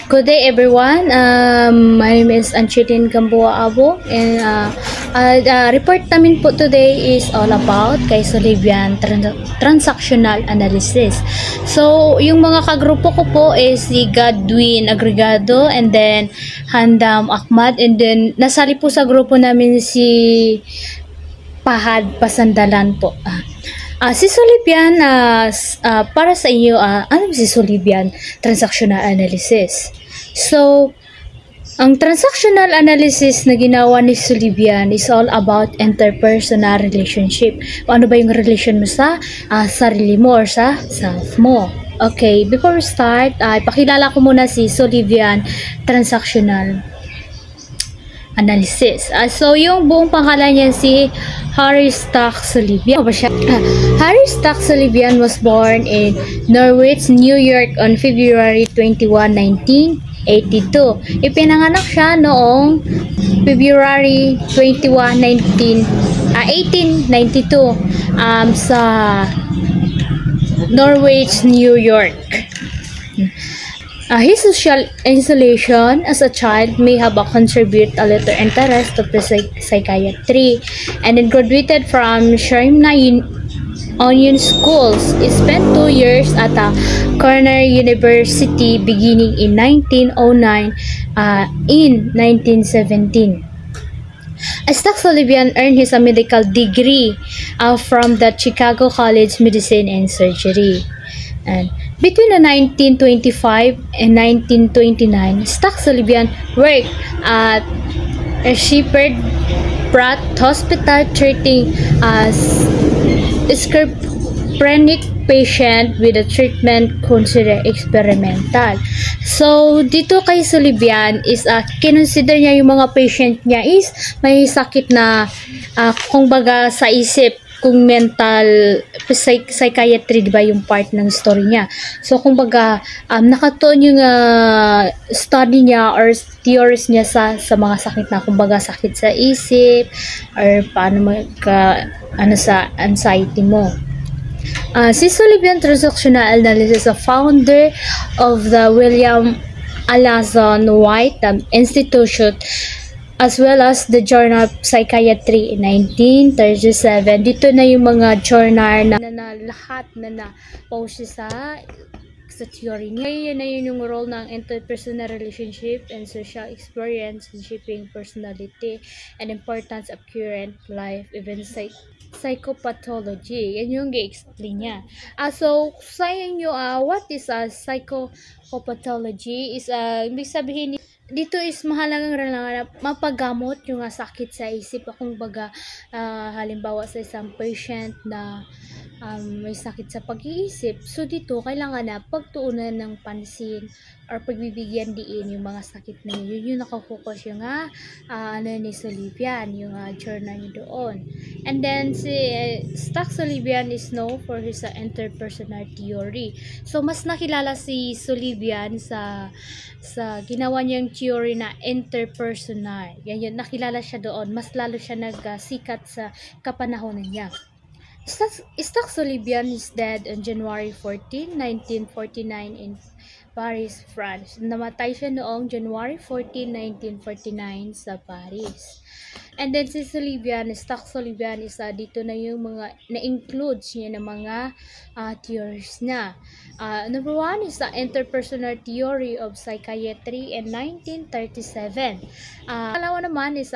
Good day, everyone. My name is Anchitin Gamboa Abo, and report namin po today is all about kay Sullivan transactional analysis. So, yung mga kagrupo ko po is si Godwin Agregado and then Handam Ahmad, and then nasali po sa grupo namin si Pahad Pasandalan po. Si Sullivan, para sa inyo, ano si Sullivan transactional analysis? So, ang transactional analysis na ginawa ni Sullivan is all about interpersonal relationship. Ano ba yung relation mo sa sarili mo or sa self mo? Okay, before we start, ipakilala ko muna si Sullivan transactional analysis. So, yung buong pangalan niya si Harry Stack Sullivan. Harry Stack Sullivan was born in Norwich, New York on February 21, 1982. Ipinanganak siya noong February 21, 1892 sa Norwich, New York. His social isolation as a child may have contributed a little interest to psychiatry, and then graduated from Sharma Union Schools. He spent 2 years at Cornell University beginning in 1909 in 1917. Stack Sullivan earned his medical degree from the Chicago College Medicine and Surgery. And between 1925 and 1929, Stack Sullivan worked at Shepherd Pratt Hospital treating schizophrenic patient with a treatment considered experimental. So, dito kay Sullivan is kinonsider niya yung mga patient niya is may sakit na kung baga sa isip, kung mental psychiatry, di ba yung part ng story niya. So, kung baga nakatuon yung study niya or theories niya sa mga sakit na kung baga sakit sa isip or paano sa anxiety mo. Si Sullivan transactional analysis, a founder of the William Alazon White Institute, as well as the Journal of Psychiatry in 1937. Dito na yung mga journal na lahat na na-post sa theory niya. Yun yung role ng interpersonal relationship and social experience in shaping personality and importance of current life events psychopathology. Yan yung i-explain niya. So, sa inyo, what is psychopathology? Is, ibig sabihin, dito is mahalagang mapagamot yung sakit sa isip. Kung baga, halimbawa sa isang patient na may sakit sa pag-iisip. So, dito, kailangan na pagtuunan ng pansin or pagbibigyan diin yung mga sakit na yun. Yung nakafokus yung ni Sullivan, yung journal niya doon. And then, si Stack Sullivan is known for his interpersonal theory. So, mas nakilala si Sullivan sa ginawa niyang theory na interpersonal. Yan yun, nakilala siya doon. Mas lalo siya nagsikat sa kapanahonan niya. Stack Sullivan is dead on January 14, 1949 in Paris, France. Namatay siya noong January 14, 1949 sa Paris. And then si Stack Sullivan is dito na yung mga na-include niya ng mga theories na. Number 1 is the interpersonal theory of psychiatry in 1937. Pangalawa naman is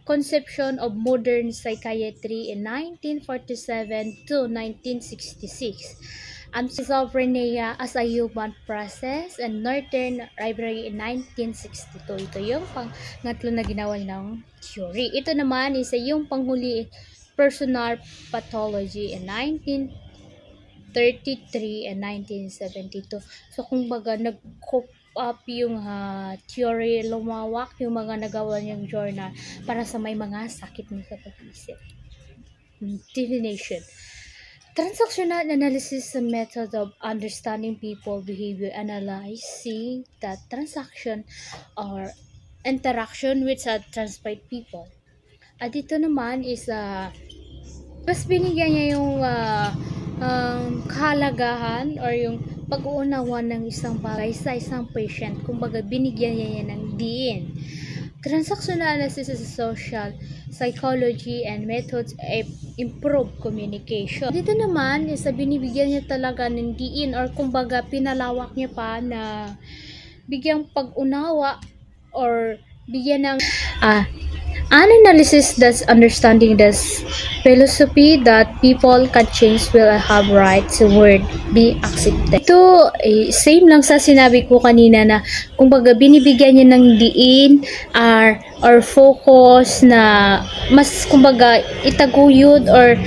conception of modern psychiatry in 1947 to 1966. Schizophrenia as a human process and Northern Library in 1962. Ito yung pangatlo na ginawa ng theory. Ito naman is yung panghuli, personal pathology in 1933 and 1972. So, kung baga nag-cope up yung theory, lumawak yung mga nagawa niyang journal para sa may mga sakit mo sa pag-isip. Definition. Transactional analysis is a method of understanding people behavior, analyzing that transaction or interaction with transparent people. At dito naman is mas binigyan niya yung kahalagahan or yung pag-uunawa ng isang bagay sa isang patient. Kumbaga, binigyan niya ng diin. Transactional analysis is a social psychology and methods improve communication. Dito naman is binibigyan niya talaga ng diin or kumbaga pinalawak niya pa na bigyang pag-unawa or bigyan ng an analysis that's understanding this philosophy that people can change will have right to word be accepted. Ito, same lang sa sinabi ko kanina na kumbaga binibigyan niya ng diin or focus na mas kumbaga itaguyod or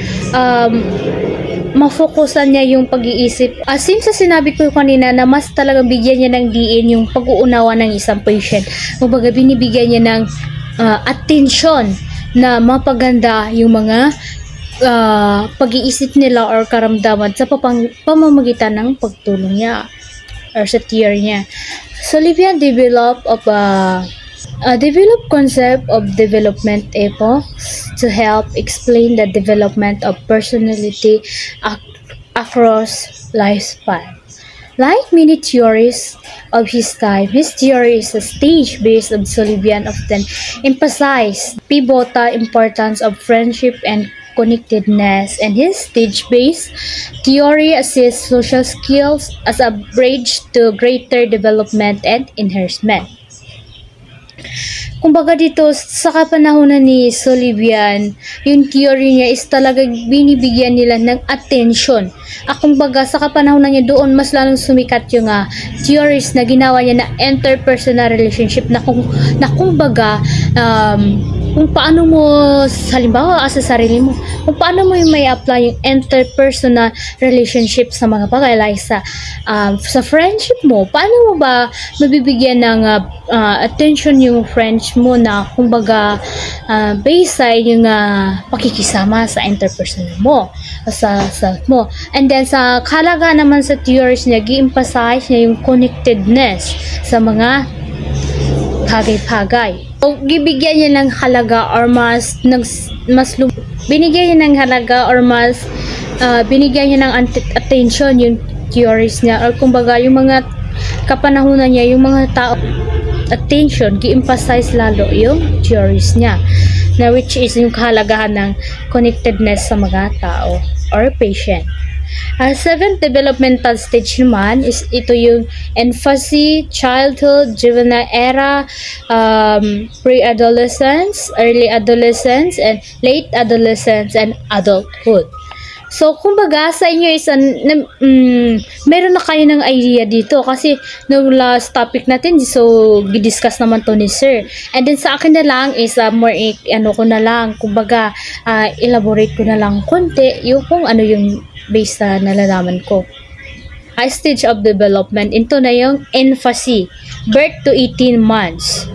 mafokusan niya yung pag-iisip. Same sa sinabi ko kanina na mas talagang bigyan niya ng diin yung pag-uunawa ng isang patient. Kumbaga binibigyan niya ng attention na mapaganda yung mga pag-iisip nila or karamdaman sa pamamagitan ng pagtulong niya or sa theory niya. Sullivan developed concept of development epochs to help explain the development of personality across lifespan. Like many theories of his time, his theory is a stage-based of Sullivan often emphasized pivotal importance of friendship and connectedness, and his stage-based theory assists social skills as a bridge to greater development and enhancement. Kumbaga dito, sa kapanahonan ni Sullivan, yung theory niya is talagang binibigyan nila ng attention. Kumbaga, sa kapanahonan niya doon, mas lalong sumikat yung theories na ginawa niya na interpersonal relationship na kumbaga, kung paano mo, halimbawa sa sarili mo, kung paano mo yung may apply yung interpersonal relationship sa mga bagay, like sa friendship mo, paano mo ba mabibigyan ng attention yung friends mo na kumbaga based sa yung pakikisama sa interpersonal mo, sa self mo. And then sa kalaga naman sa theories niya, gi-emphasize niya yung connectedness sa mga bagay-bagay. So, gibigyan niya ng halaga or binigyan niya ng halaga or binigyan niya ng attention yung theories niya or kumbaga yung mga kapanahunan niya, yung mga tao attention, gi-emphasize lalo yung theories niya na which is yung kahalagahan ng connectedness sa mga tao or patient. Seventh developmental stage naman is ito yung infancy, childhood, juvenile era, pre-adolescence, early adolescence, and late adolescence, and adulthood. So, kumbaga, sa inyo is meron na kayo ng idea dito kasi no last topic natin, so, gidiscuss naman to ni Sir. And then, sa akin na lang is more, ko na lang, kumbaga, elaborate ko na lang konti, yung kung ano yung based sa nalalaman ko. Stage of development, ito na yung infancy, birth to 18 months.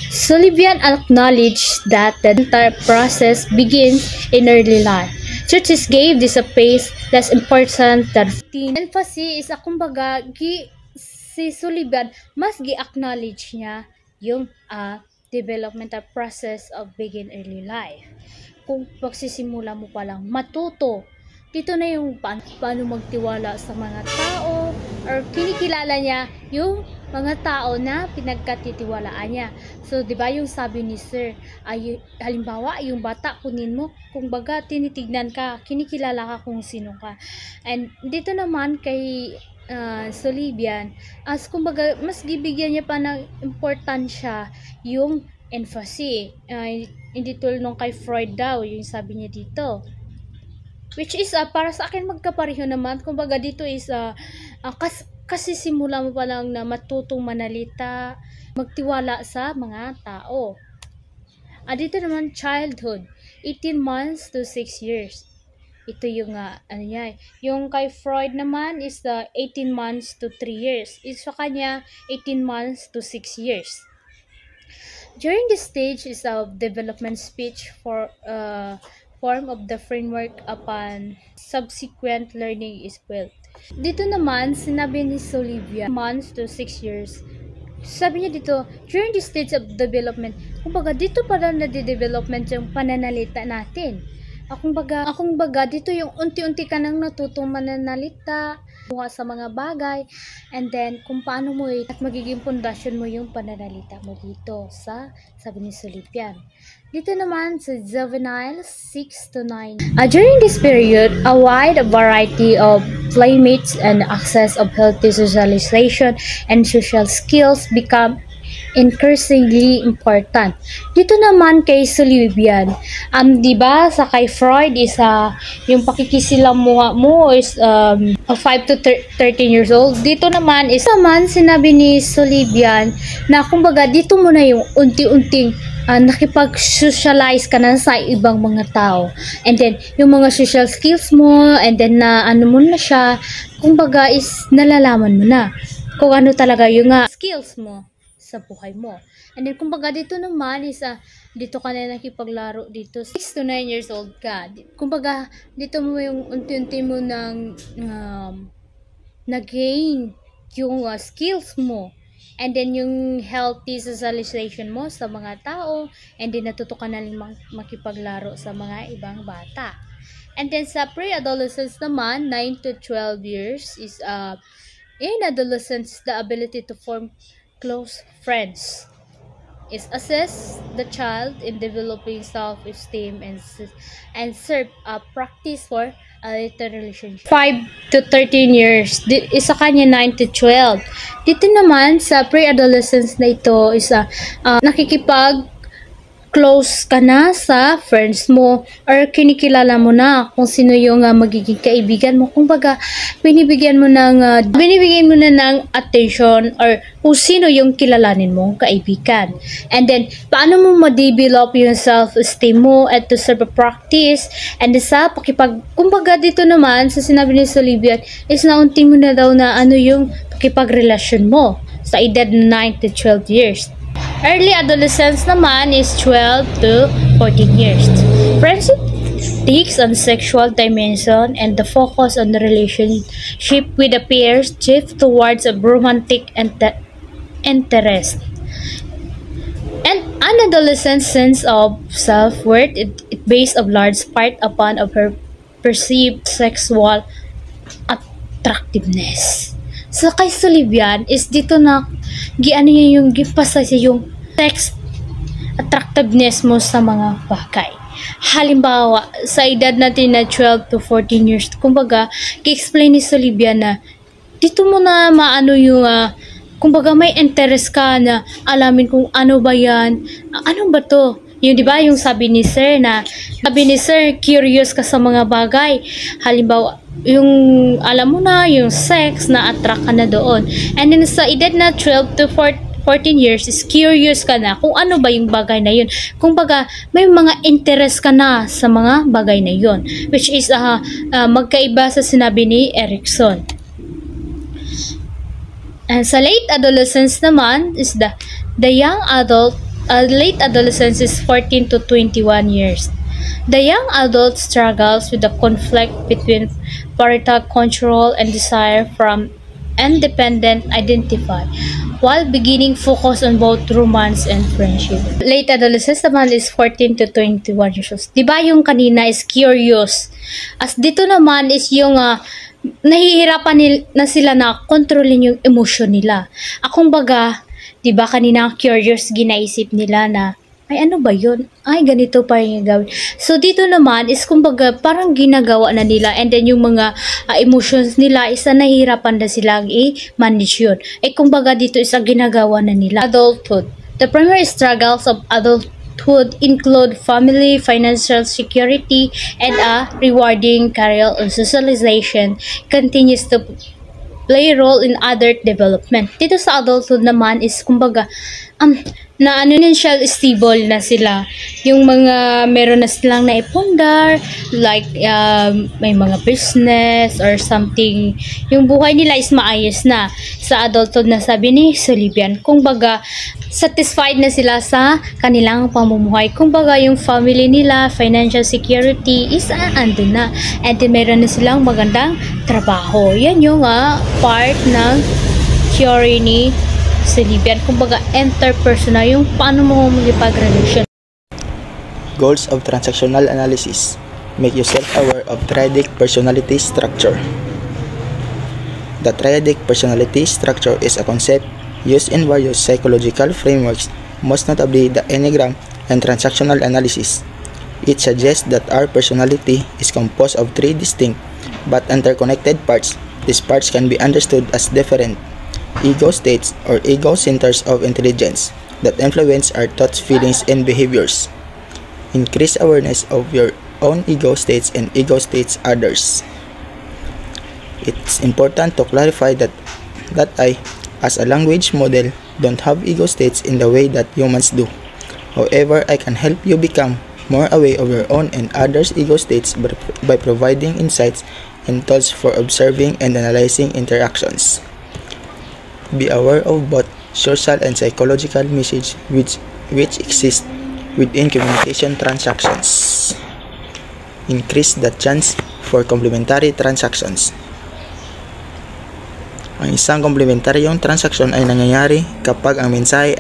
Sullivan acknowledged that the entire process begins in early life. Churches gave this a pace less important than infancy is kumbaga si Sullivan mas gi-acknowledge niya yung developmental process of begin early life. Kung pagsisimula mo pa lang matuto, dito na yung paano magtiwala sa mga tao or kinikilala niya yung mga tao na pinagkatitiwalaan niya. So, di ba yung sabi ni Sir, halimbawa, yung bata, kunin mo, kung baga tinitignan ka, kinikilala ka kung sino ka. And dito naman kay Sullivan, as kumbaga, mas gibigyan niya pa ng importansya yung infancy. Hindi tulad nung kay Freud daw, yung sabi niya dito. Which is, para sa akin magkapareho naman. Kumbaga dito is, kasi simula mo pa lang na matutong manalita, magtiwala sa mga tao. Dito naman, childhood. 18 months to 6 years. Ito yung, yung kay Freud naman is 18 months to 3 years. Sa kanya, 18 months to 6 years. During this stage is a development speech for form of the framework upon subsequent learning is built. Dito naman, sinabi ni Sullivan, months to 6 years. Sabi niya dito, during this stage of development, kumbaga dito pa lang na-development yung pananalita natin. Kumbaga dito yung unti-unti ka nang natutong mananalita, sa mga bagay, and then kung paano mo at magiging pundasyon mo yung pananalita mo dito sa sabi ni Sullivan. Dito naman sa juvenile 6 to 9. During this period, a wide variety of playmates and access of healthy socialization and social skills become increasingly important. Dito naman kay Sullivan, di ba sa kay Freud is yung pakikisilamuha mo is 5 to 13 years old. Dito naman sinabi ni Sullivan na kumbaga dito mo na yung unti-unting nakipag-socialize ka na sa ibang mga tao. And then, yung mga social skills mo, and then mo na siya, kumbaga is nalalaman mo na kung ano talaga yung skills mo sa buhay mo. And then, kumbaga dito naman is dito ka na nakipaglaro dito. 6 to 9 years old ka. Kumbaga, dito mo yung unti-unti mo nang nag-gain yung skills mo. And then, yung healthy socialization mo sa mga tao. And then, natuto ka na rin makipaglaro sa mga ibang bata. And then, sa pre-adolescence naman, 9 to 12 years is in adolescence, the ability to form close friends is assess the child in developing self-esteem and serve a practice for a later relationship. 5 to 13 years, isa kanya 9 to 12. Dito naman sa pre-adolescence na ito is nakikipag close ka na sa friends mo or kinikilala mo na kung sino yung magiging kaibigan mo. Kumbaga, binibigyan mo na ng attention or kung sino yung kilalanin mong kaibigan. And then, paano mo ma-develop yung self-esteem mo at to serve a practice and sa kumbaga dito naman sa sinabi ni Sullivan is naunti mo na daw na yung pakipagrelasyon mo sa edad 9 to 12 years. Early adolescence naman is 12 to 14 years. Friendship takes on sexual dimension and the focus on the relationship with the peers shift towards a romantic interest. And an adolescent sense of self-worth it based a large part upon of her perceived sexual attractiveness. So kay Sullivan is dito na niya yung gipasa yung sex attractiveness mo sa mga bagay. Halimbawa, sa edad natin na 12 to 14 years, kumbaga, ki-explain ni Sullivan na dito mo na maano yung kumbaga may interest ka na alamin kung ano ba yan, ano ba to? Yung di ba yung sabi ni Sir, curious ka sa mga bagay. Halimbawa, yung alam mo na yung sex na attract ka na doon. And then sa edad na 12 to 14 years is curious ka na kung ano ba yung bagay na yun. Kung baga may mga interest ka na sa mga bagay na yun, which is magkaiba sa sinabi ni Erikson. And sa late adolescence naman is the young adult. Late adolescence is 14 to 21 years. The young adult struggles with the conflict between parental control and desire from independent identity, while beginning focus on both romance and friendship. Late adolescence naman is 14 to 21 years old. Diba yung kanina is curious? As dito naman is yung nahihirapan na sila na kontrolin yung emotion nila. Akong baga, diba kanina curious, ginaisip nila na ay ano ba yun? Ay ganito pa yung gawin. So dito naman is kumbaga parang ginagawa na nila and then yung mga emotions nila is nahihirapan na silang i-manage yun. Kumbaga dito is ginagawa na nila. Adulthood. The primary struggles of adulthood include family, financial security, and a rewarding career and socialization continues to play role in adult development. Dito sa adulthood naman is kumbaga na financial stable na sila. Yung mga meron na silang naipundar, like may mga business or something. Yung buhay nila is maayos na. Sa adulthood na sabi ni Sullivan, kumbaga satisfied na sila sa kanilang pamumuhay. Kumbaga yung family nila, financial security is andun na. And then meron na silang magandang trabaho. Yan yung part ng theory ni Sullivan. Kumbaga interpersonal, yung paano mo magipag-relation. Goals of transactional analysis. Make yourself aware of triadic personality structure. The triadic personality structure is a concept used in various psychological frameworks, most notably the Enneagram and transactional analysis. It suggests that our personality is composed of three distinct but interconnected parts. These parts can be understood as different ego states or ego centers of intelligence that influence our thoughts, feelings, and behaviors. Increase awareness of your own ego states and ego states others. It's important to clarify that I, as a language model, don't have ego states in the way that humans do. However, I can help you become more aware of your own and others' ego states by providing insights and tools for observing and analyzing interactions. Be aware of both social and psychological messages which exist within communication transactions. Increase the chance for complementary transactions. Ang isang komplementaryong transaksyon ay nangyayari kapag ang mensahe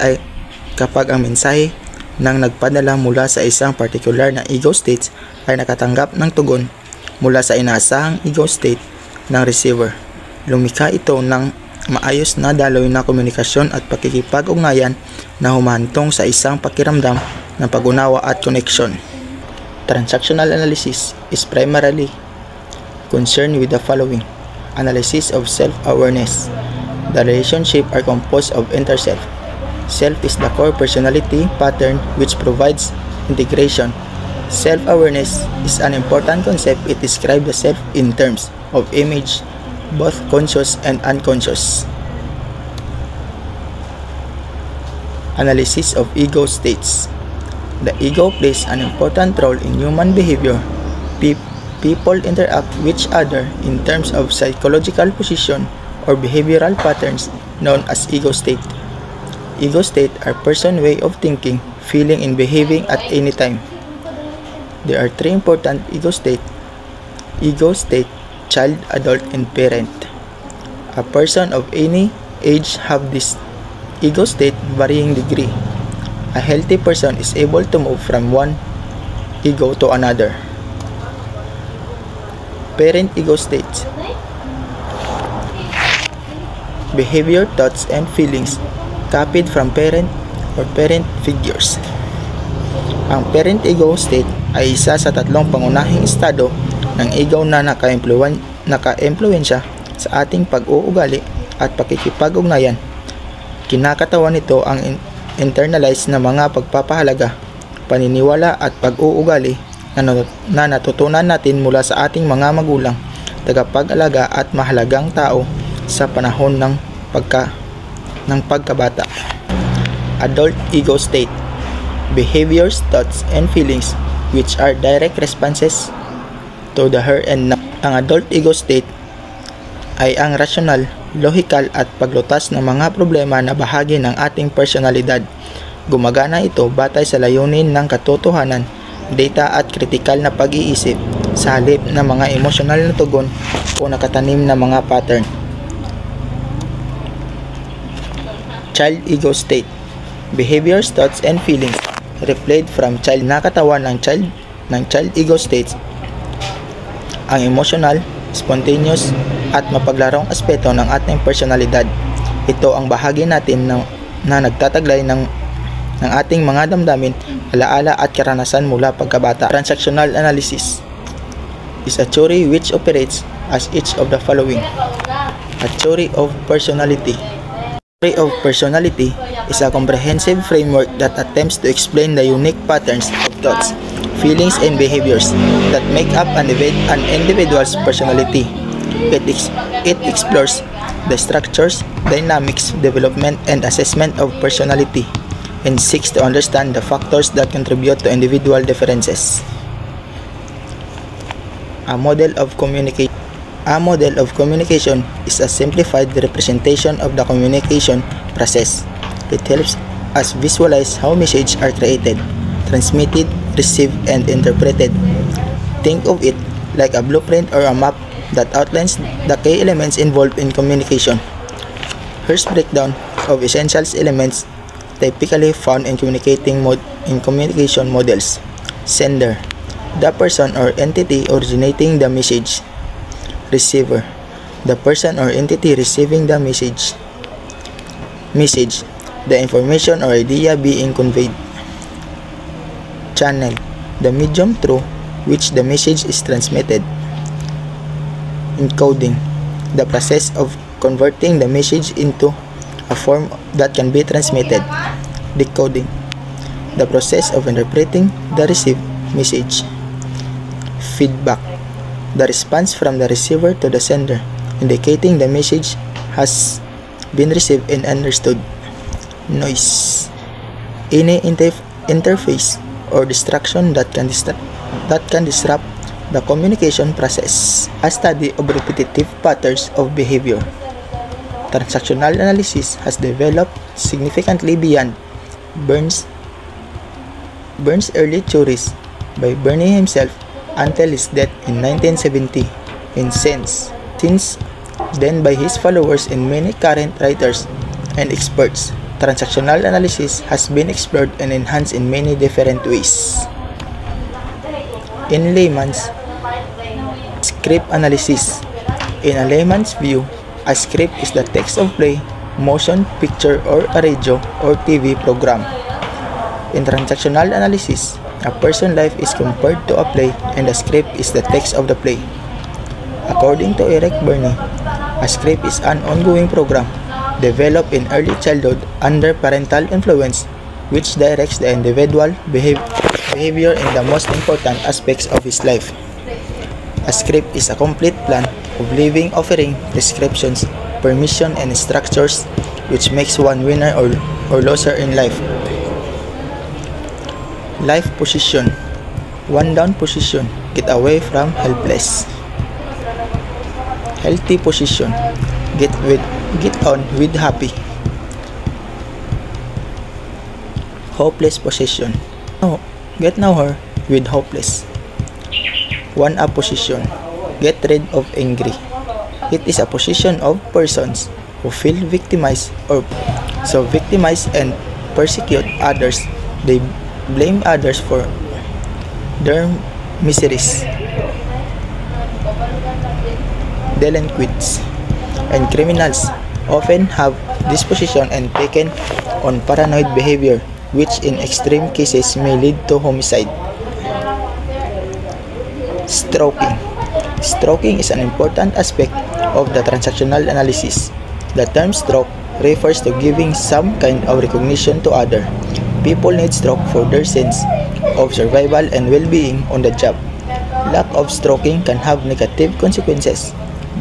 ng nagpadala mula sa isang particular na ego states ay nakatanggap ng tugon mula sa inaasahang ego state ng receiver. Lumikha ito ng maayos na daloy na komunikasyon at pakikipag-ugnayan na humahantong sa isang pakiramdam ng pag-unawa at connection. Transactional analysis is primarily concerned with the following. Analysis of self-awareness. The relationships are composed of interself. Self is the core personality pattern which provides integration. Self-awareness is an important concept. It describes the self in terms of image, both conscious and unconscious. Analysis of ego states. The ego plays an important role in human behavior. People interact with each other in terms of psychological position or behavioral patterns known as ego state. Ego state are person's way of thinking, feeling, and behaving at any time. There are three important ego state: child, adult, and parent. A person of any age have this ego state varying degree. A healthy person is able to move from one ego to another. Parent ego states. Behavior, thoughts, and feelings copied from parent or parent figures. Ang parent ego state ay isa sa tatlong pangunahing estado ng ego na naka-impluwensya sa ating pag-uugali at pakikipag-ugnayan. Kinakatawan nito ang internalized na mga pagpapahalaga, paniniwala at pag-uugali na natutunan natin mula sa ating mga magulang, tagapag-alaga at mahalagang tao sa panahon ng pagkabata. Adult ego state. Behaviors, thoughts, and feelings which are direct responses to the here and now. Ang adult ego state ay ang rational, logical at paglutas ng mga problema na bahagi ng ating personalidad. Gumagana ito batay sa layunin ng katotohanan, data at kritikal na pag-iisip sa halip ng mga emosyonal na tugon o nakatanim na mga pattern. Child ego state. Behaviors, thoughts, and feelings replayed from child. Nakatawan ng child ego states ang emotional, spontaneous at mapaglarong aspeto ng ating personalidad. Ito ang bahagi natin na nagtataglay ng ating mga damdamin, alaala at karanasan mula pagkabata. Transactional analysis is a theory which operates as each of the following. A theory of personality. Theory of personality is a comprehensive framework that attempts to explain the unique patterns of thoughts, feelings, and behaviors that make up an individual's personality. It explores the structures, dynamics, development, and assessment of personality, and seeks to understand the factors that contribute to individual differences. A model of communication is a simplified representation of the communication process. It helps us visualize how messages are created, transmitted, received, and interpreted. Think of it like a blueprint or a map that outlines the key elements involved in communication. Here's breakdown of essential elements typically found in communication models. Sender, the person or entity originating the message. Receiver, the person or entity receiving the message, the information or idea being conveyed. Channel, the medium through which the message is transmitted. Encoding, the process of converting the message into a form that can be transmitted. Decoding, the process of interpreting the received message. Feedback, the response from the receiver to the sender, indicating the message has been received and understood. Noise, any interface or distraction that can disrupt the communication process. A study of repetitive patterns of behavior. Transactional analysis has developed significantly beyond Burns' early theories by Bernie himself until his death in 1970, and since then by his followers and many current writers and experts. Transactional analysis has been explored and enhanced in many different ways. In layman's, script analysis. In a layman's view, a script is the text of play, motion picture, or a radio or TV program. In transactional analysis, a person's life is compared to a play and the script is the text of the play. According to Eric Berne, a script is an ongoing program developed in early childhood under parental influence which directs the individual behavior in the most important aspects of his life. A script is a complete plan of living offering prescriptions, permission, and structures which makes one winner or loser in life. Life position. One down position. Get away from helpless. Healthy position. Get on with happy. Hopeless position. Get nowhere with hopeless. One up position. Get rid of angry. It is a position of persons who feel victimized and persecute others. They blame others for their miseries. Delinquents and criminals often have this position and taken on paranoid behavior, which in extreme cases may lead to homicide. Stroking. Stroking is an important aspect of the transactional analysis. The term stroke refers to giving some kind of recognition to others. People need stroke for their sense of survival and well-being on the job. Lack of stroking can have negative consequences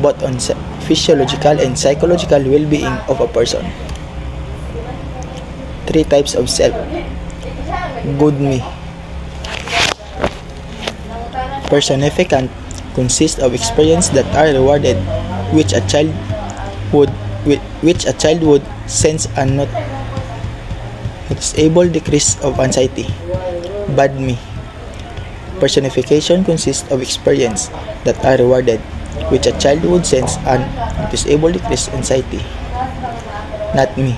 both on physiological and psychological well-being of a person. 3 types of self. Good me. Personificant consists of experiences that are rewarded, which a child would sense a noticeable decrease of anxiety. Bad me. Personification consists of experiences that are rewarded, which a child would sense a noticeable decrease in anxiety. Not me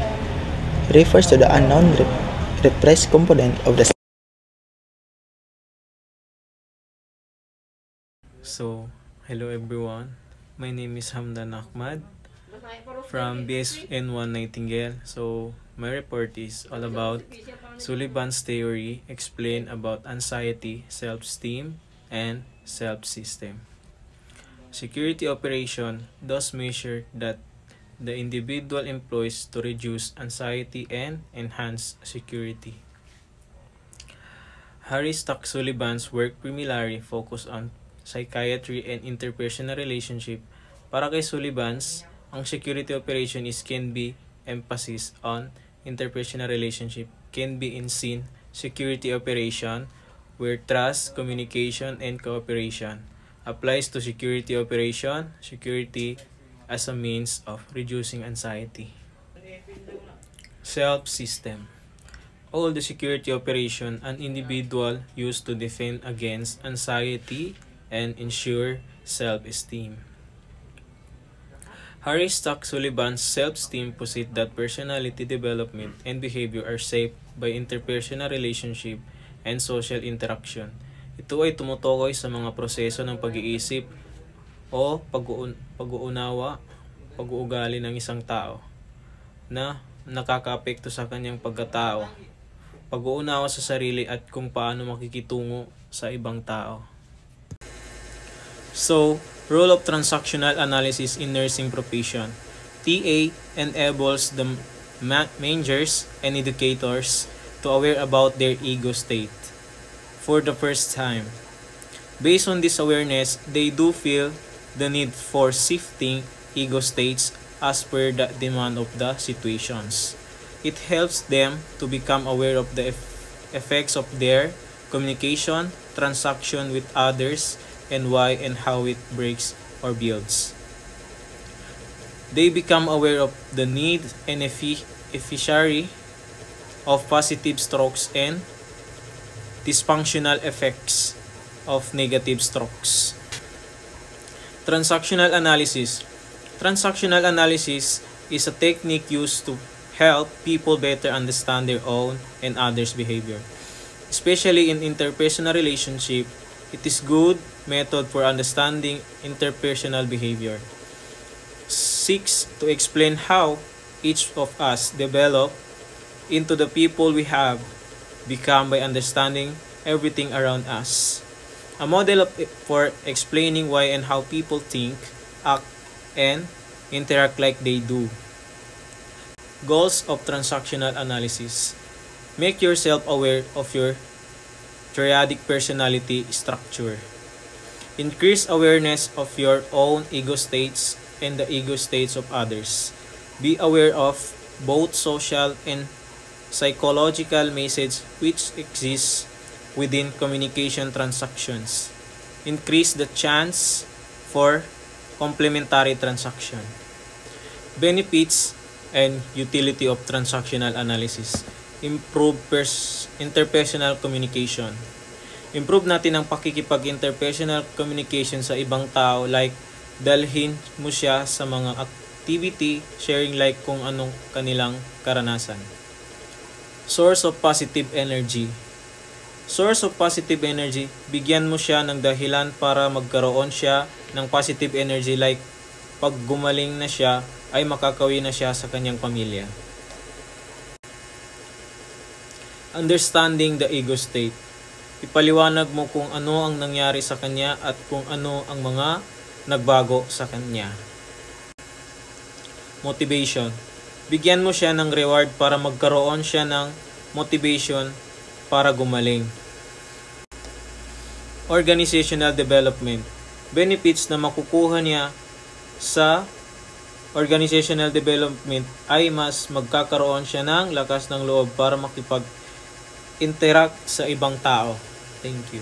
refers to the unknown repressed component of the. So, hello everyone. My name is Hamdan Ahmad from BSN 1 Nightingale. So, my report is all about Sullivan's theory explain about anxiety, self-esteem, and self-system. Security operation thus measure that the individual employs to reduce anxiety and enhance security. Harry Stack Sullivan's work primarily focused on psychiatry and interpersonal relationship. Para kay Sullivan's, ang security operation can be emphasis on interpersonal relationship, can be in scene security operation where trust, communication, and cooperation applies to security operation, security as a means of reducing anxiety. Self-system. All the security operation an individual used to defend against anxiety and ensure self-esteem. Harry Stack Sullivan's self-esteem posit that personality development and behavior are shaped by interpersonal relationship and social interaction. Ito ay tumutukoy sa mga proseso ng pag-iisip, o pag-uunawa, pag-uugali ng isang tao na nakakaapekto sa kanyang pagkatao, pag-uunawa sa sarili at kung paano makikitungo sa ibang tao. So, role of transactional analysis in nursing profession. TA enables the managers and educators to aware about their ego state for the first time. Based on this awareness, they do feel the need for shifting ego states as per the demand of the situations. It helps them to become aware of the effects of their communication, transaction with others, and why and how it breaks or builds. They become aware of the need and efficacy of positive strokes and dysfunctional effects of negative strokes. Transactional analysis. Transactional analysis is a technique used to help people better understand their own and others' behavior. Especially in interpersonal relationship, it is good method for understanding interpersonal behavior. Seeks to explain how each of us develop into the people we have become by understanding everything around us. A model for explaining why and how people think, act, and interact like they do. Goals of transactional analysis. Make yourself aware of your triadic personality structure. Increase awareness of your own ego states and the ego states of others. Be aware of both social and psychological messages which exist within communication transactions. Increase the chance for complementary transaction. Benefits and utility of transactional analysis. Improve interpersonal communication. Improve natin ang pakikipag-interpersonal communication sa ibang tao, like dalhin mo siya sa mga activity, sharing like kung anong kanilang karanasan. Source of positive energy. Source of positive energy, bigyan mo siya ng dahilan para magkaroon siya ng positive energy, like pag gumaling na siya ay makakauwi na siya sa kanyang pamilya. Understanding the ego state. Ipaliwanag mo kung ano ang nangyari sa kanya at kung ano ang mga nagbago sa kanya. Motivation. Bigyan mo siya ng reward para magkaroon siya ng motivation para gumaling. Organizational development. Benefits na makukuha niya sa organizational development ay mas magkakaroon siya ng lakas ng loob para makipag-interact sa ibang tao. Thank you.